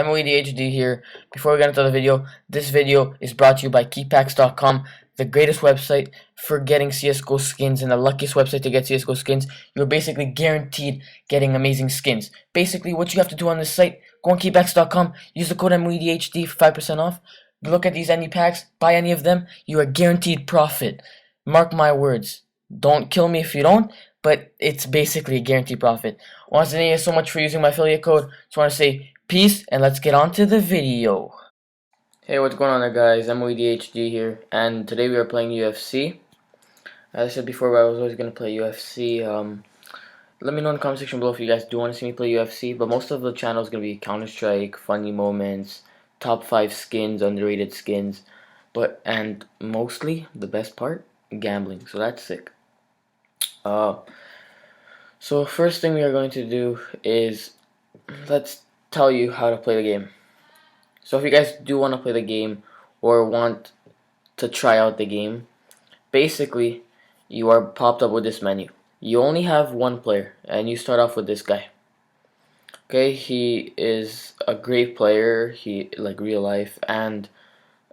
MOEDHD here. Before we get into the video, this video is brought to you by Keypacks.com, the greatest website for getting CSGO skins and the luckiest website to get CSGO skins. You're basically guaranteed getting amazing skins. Basically, what you have to do on this site, go on Keypacks.com, use the code MOEDHD for 5% off. Look at these any packs, buy any of them, you are guaranteed profit. Mark my words. Don't kill me if you don't, but it's basically a guaranteed profit. Once again, thank you so much for using my affiliate code. Just want to say peace, and let's get on to the video. Hey, what's going on there, guys? I'm MOEDHD here, and today we are playing UFC. As I said before, I was always going to play UFC. Let me know in the comment section below if you guys do want to see me play UFC, but most of the channel is going to be Counter-Strike, funny moments, top 5 skins, underrated skins, and mostly, the best part, gambling, so that's sick. So first thing we are going to do is, let's tell you how to play the game. So if you guys do want to play the game or want to try out the game, basically you are popped up with this menu. You only have one player and you start off with this guy. Okay, he is a great player, he like real life and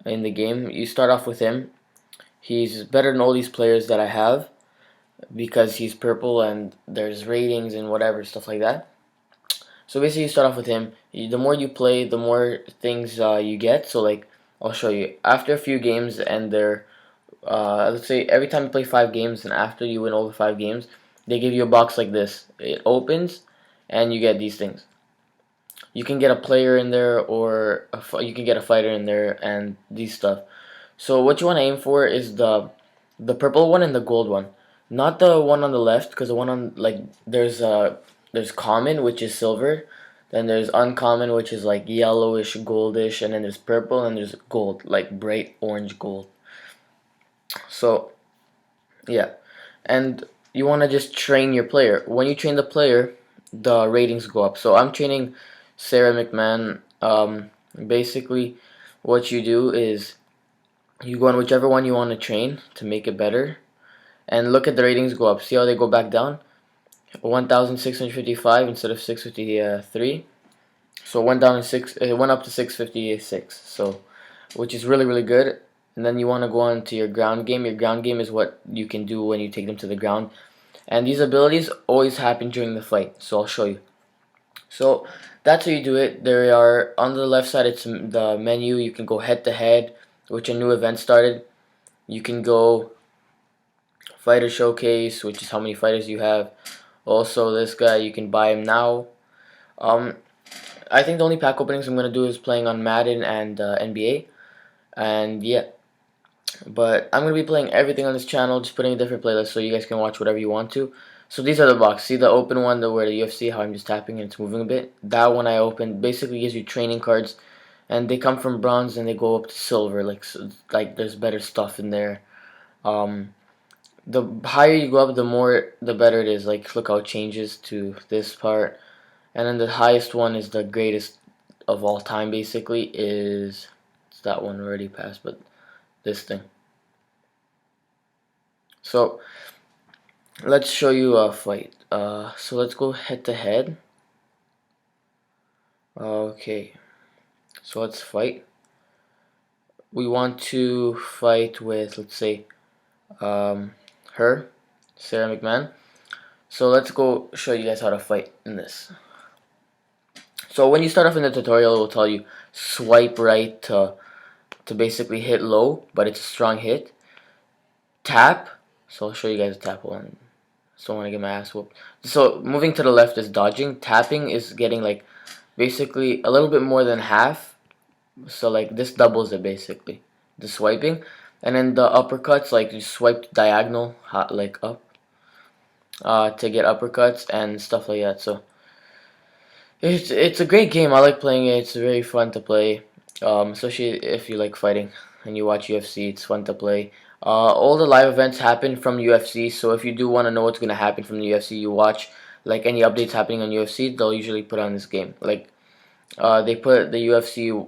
in the game. You start off with him. He's better than all these players that I have because he's purple and there's ratings and whatever stuff like that. So basically you start off with him. The more you play, the more things you get. So like, I'll show you. After a few games and they're, let's say every time you play 5 games and after you win over 5 games, they give you a box like this. It opens and you get these things. You can get a player in there or you can get a fighter in there and these stuff. So what you want to aim for is the purple one and the gold one. Not the one on the left, because the one on, like, there's common, which is silver, then there's uncommon, which is like yellowish, goldish, and then there's purple, and there's gold, like bright orange gold. So, yeah. And you want to just train your player. When you train the player, the ratings go up. So I'm training Sarah McMahon. Basically, what you do is you go on whichever one you want to train to make it better. And look at the ratings go up. See how they go back down? 1,655 instead of 653. So it went down it went up to 656. So, which is really good. And then you want to go on to your ground game. Your ground game is what you can do when you take them to the ground. And these abilities always happen during the fight. So I'll show you. So that's how you do it. There are on the left side. It's the menu. You can go head to head, which a new event started. You can go fighter showcase, which is how many fighters you have. Also, this guy, you can buy him now. I think the only pack openings I'm going to do is playing on Madden and NBA. And yeah. But I'm going to be playing everything on this channel, just putting a different playlist so you guys can watch whatever you want to. So these are the boxes. See the open one where the UFC, how I'm just tapping and it's moving a bit? That one I opened basically gives you training cards. And they come from bronze and they go up to silver. Like there's better stuff in there. The higher you go up, the better it is. Like, look how it changes to this part. And then the highest one is the greatest of all time, basically, it's that one already passed, but this thing. So, let's show you a fight. So let's go head to head. Okay. So let's fight. We want to fight with, let's say, her, Sarah McMahon. So let's go show you guys how to fight in this. So when you start off in the tutorial, it will tell you swipe right to basically hit low, but it's a strong hit. Tap. So I'll show you guys a tap one. Just don't want to get my ass whooped. So moving to the left is dodging. Tapping is getting like basically a little bit more than half. So like this doubles it basically. The swiping. And then the uppercuts, like you swipe diagonal, like up, to get uppercuts and stuff like that. So it's a great game. I like playing it. It's very fun to play, especially if you like fighting and you watch UFC. It's fun to play. All the live events happen from UFC. So if you do want to know what's gonna happen from the UFC, you watch like any updates happening on UFC. They'll usually put on this game. Like they put the UFC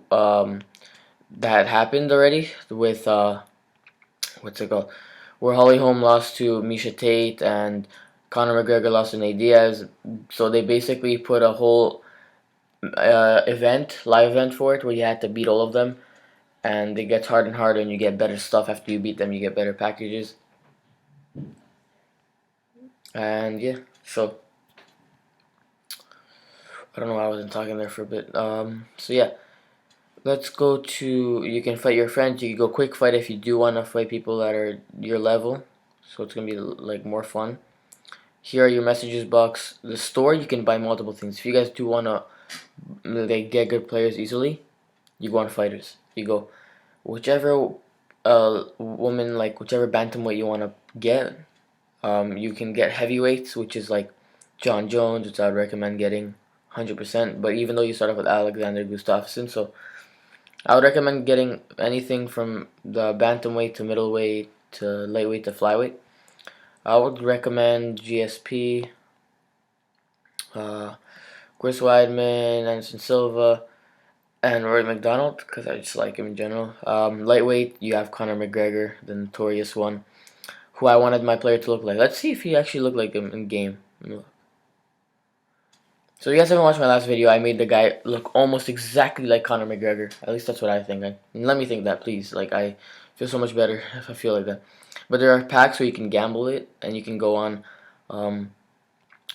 that happened already with what's it called? Where Holly Holm lost to Misha Tate and Conor McGregor lost to Nate Diaz. So they basically put a whole live event for it, where you had to beat all of them, and it gets harder and harder, and you get better stuff after you beat them. You get better packages, and yeah. So I don't know why I wasn't talking there for a bit. So yeah, let's go to. You can fight your friends. You can go quick fight if you do want to fight people that are your level. So it's gonna be like more fun. Here are your messages box. The store, you can buy multiple things. If you guys do wanna like get good players easily, you go on fighters. You go whichever woman, like whichever bantamweight you wanna get. You can get heavyweights, which is like John Jones, which I would recommend getting 100%. But even though you start off with Alexander Gustafsson, so I would recommend getting anything from the bantamweight to middleweight to lightweight to flyweight. I would recommend GSP, uh, Chris Weidman, Anderson Silva, and Rory McDonald because I just like him in general. Lightweight, you have Conor McGregor, the notorious one, who I wanted my player to look like. Let's see if he actually looked like him in game. So you guys haven't watched my last video. I made the guy look almost exactly like Conor McGregor. At least that's what I think. Let me think that, please. Like, I feel so much better if I feel like that. But there are packs where you can gamble it, and you can go on.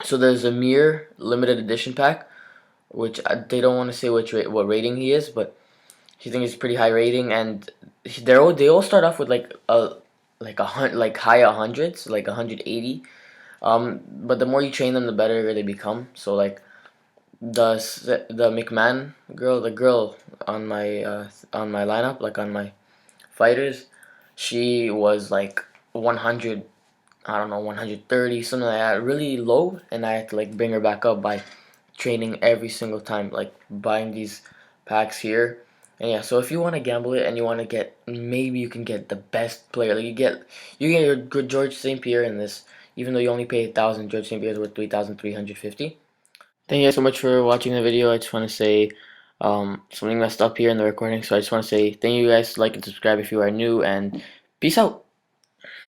So there's a Mir limited edition pack, which they don't want to say what rating he is, but he thinks he's pretty high rating, and they all start off with like high hundreds, like 180. But the more you train them, the better they become. So like the McMahon girl, the girl on my lineup, like on my fighters, she was like 100, I don't know, 130, something like that, really low, and I had to like bring her back up by training every single time, like buying these packs here. And yeah, so if you want to gamble it and you want to get, maybe you can get the best player. Like you get your good George St. Pierre in this, even though you only pay 1,000. George St. Pierre is worth 3,350. Thank you guys so much for watching the video. I just want to say something messed up here in the recording, so I just want to say thank you guys, like and subscribe if you are new, and peace out.